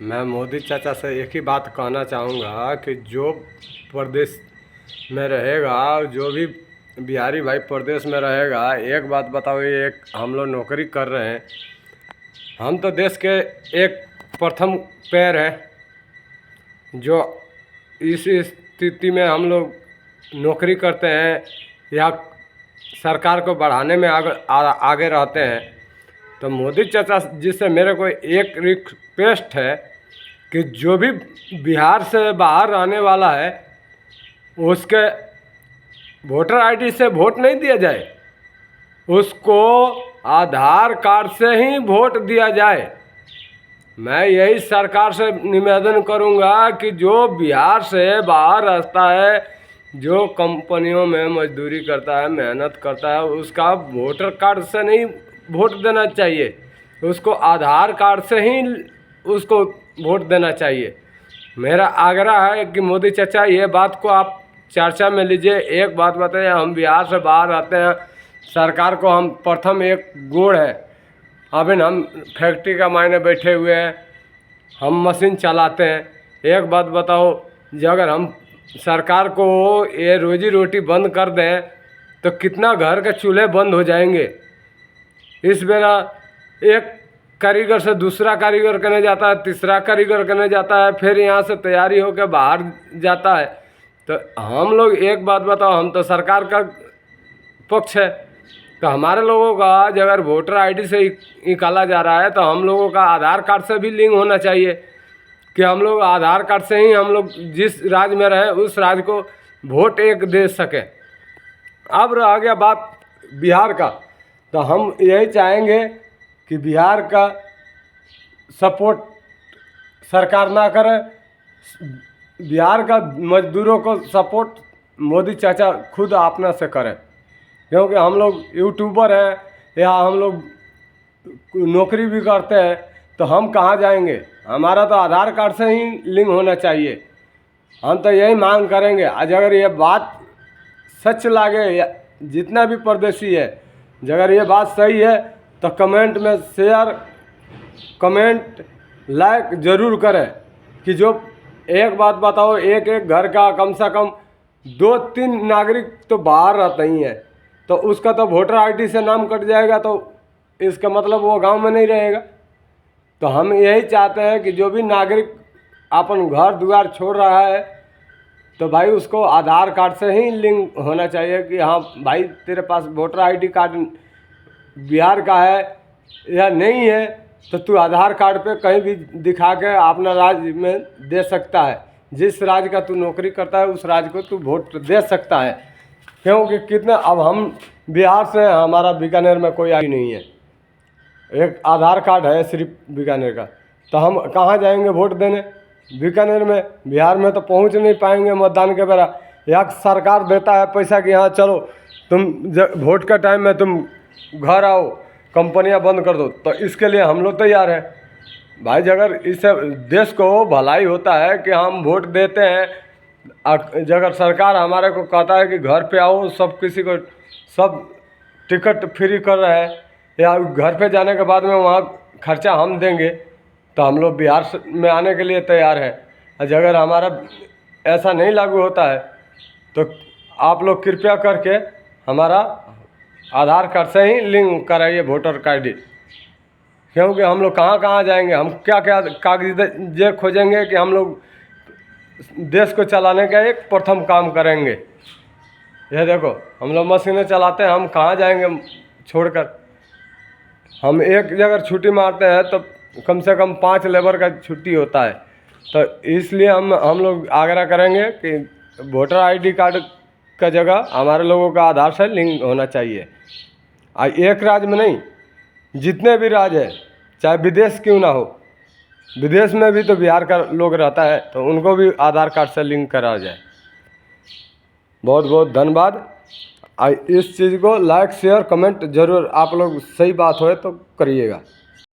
मैं मोदी चाचा से एक ही बात कहना चाहूँगा कि जो प्रदेश में रहेगा, जो भी बिहारी भाई प्रदेश में रहेगा, एक बात बताओ, ये एक हम लोग नौकरी कर रहे हैं, हम तो देश के एक प्रथम पैर हैं। जो इस स्थिति में हम लोग नौकरी करते हैं या सरकार को बढ़ाने में आगे रहते हैं, तो मोदी चाचा जी से मेरे को एक रिक्वेस्ट है कि जो भी बिहार से बाहर रहने वाला है उसके वोटर आईडी से वोट नहीं दिया जाए, उसको आधार कार्ड से ही वोट दिया जाए। मैं यही सरकार से निवेदन करूंगा कि जो बिहार से बाहर रहता है, जो कंपनियों में मजदूरी करता है, मेहनत करता है, उसका वोटर कार्ड से नहीं वोट देना चाहिए, उसको आधार कार्ड से ही उसको वोट देना चाहिए। मेरा आग्रह है कि मोदी चाचा ये बात को आप चर्चा में लीजिए। एक बात बताइए, हम बिहार से बाहर रहते हैं, सरकार को हम प्रथम एक गोड़ है, अभी हम फैक्ट्री का मायने बैठे हुए हैं, हम मशीन चलाते हैं। एक बात बताओ, जो अगर हम सरकार को ये रोजी रोटी बंद कर दें तो कितना घर के चूल्हे बंद हो जाएंगे। इस बेरा एक कारीगर से दूसरा कारीगर करने जाता है, तीसरा कारीगर करने जाता है, फिर यहाँ से तैयारी होकर बाहर जाता है। तो हम लोग एक बात बताओ, हम तो सरकार का पक्ष है, तो हमारे लोगों का अगर वोटर आईडी से निकाला जा रहा है तो हम लोगों का आधार कार्ड से भी लिंक होना चाहिए कि हम लोग आधार कार्ड से ही हम लोग जिस राज्य में रहे उस राज्य को वोट एक दे सकें। अब रह गया बात बिहार का, तो हम यही चाहेंगे कि बिहार का सपोर्ट सरकार ना करे, बिहार का मजदूरों को सपोर्ट मोदी चाचा खुद अपना से करें। क्योंकि हम लोग यूट्यूबर हैं या हम लोग नौकरी भी करते हैं, तो हम कहाँ जाएंगे, हमारा तो आधार कार्ड से ही लिंक होना चाहिए। हम तो यही मांग करेंगे। आज अगर ये बात सच लगे, या जितना भी परदेशी है, अगर ये बात सही है तो कमेंट में शेयर, कमेंट, लाइक ज़रूर करें। कि जो एक बात बताओ, एक एक घर का कम से कम 2-3 नागरिक तो बाहर रहते ही हैं, तो उसका तो वोटर आईडी से नाम कट जाएगा, तो इसका मतलब वो गांव में नहीं रहेगा। तो हम यही चाहते हैं कि जो भी नागरिक अपन घर द्वार छोड़ रहा है, तो भाई उसको आधार कार्ड से ही लिंक होना चाहिए कि हाँ भाई तेरे पास वोटर आईडी कार्ड बिहार का है या नहीं है, तो तू आधार कार्ड पे कहीं भी दिखा के अपना राज्य में दे सकता है। जिस राज्य का तू नौकरी करता है उस राज्य को तू वोट दे सकता है। क्योंकि कितना, अब हम बिहार से, हमारा बीकानेर में कोई आई नहीं है, एक आधार कार्ड है सिर्फ बीकानेर का, तो हम कहाँ जाएंगे वोट देने बीकानेर में? बिहार में तो पहुँच नहीं पाएंगे मतदान के बेरा। या सरकार देता है पैसा कि हाँ चलो तुम वोट का टाइम में तुम घर आओ, कंपनियां बंद कर दो, तो इसके लिए हम लोग तैयार हैं भाई। अगर इससे देश को भलाई होता है कि हम वोट देते हैं, अगर सरकार हमारे को कहता है कि घर पे आओ, सब किसी को सब टिकट फ्री कर रहे हैं, या घर पे जाने के बाद में वहाँ खर्चा हम देंगे, तो हम लोग बिहार में आने के लिए तैयार है। अगर हमारा ऐसा नहीं लागू होता है तो आप लोग कृपया करके हमारा आधार कार्ड से ही लिंक कराइए वोटर कार्ड। क्योंकि हम लोग कहाँ कहाँ जाएंगे, हम क्या क्या कागज खोजेंगे कि हम लोग देश को चलाने का एक प्रथम काम करेंगे। यह देखो, हम लोग मशीनें चलाते हैं, हम कहाँ जाएंगे छोड़कर। हम एक जगह छुट्टी मारते हैं तो कम से कम 5 लेबर का छुट्टी होता है। तो इसलिए हम लोग आग्रह करेंगे कि वोटर आईडी कार्ड का जगह हमारे लोगों का आधार से लिंक होना चाहिए। एक राज्य में नहीं, जितने भी राज्य है, चाहे विदेश क्यों ना हो, विदेश में भी तो बिहार का लोग रहता है, तो उनको भी आधार कार्ड से लिंक करा जाए। बहुत बहुत धन्यवाद। इस चीज़ को लाइक शेयर कमेंट ज़रूर आप लोग, सही बात हो तो करिएगा।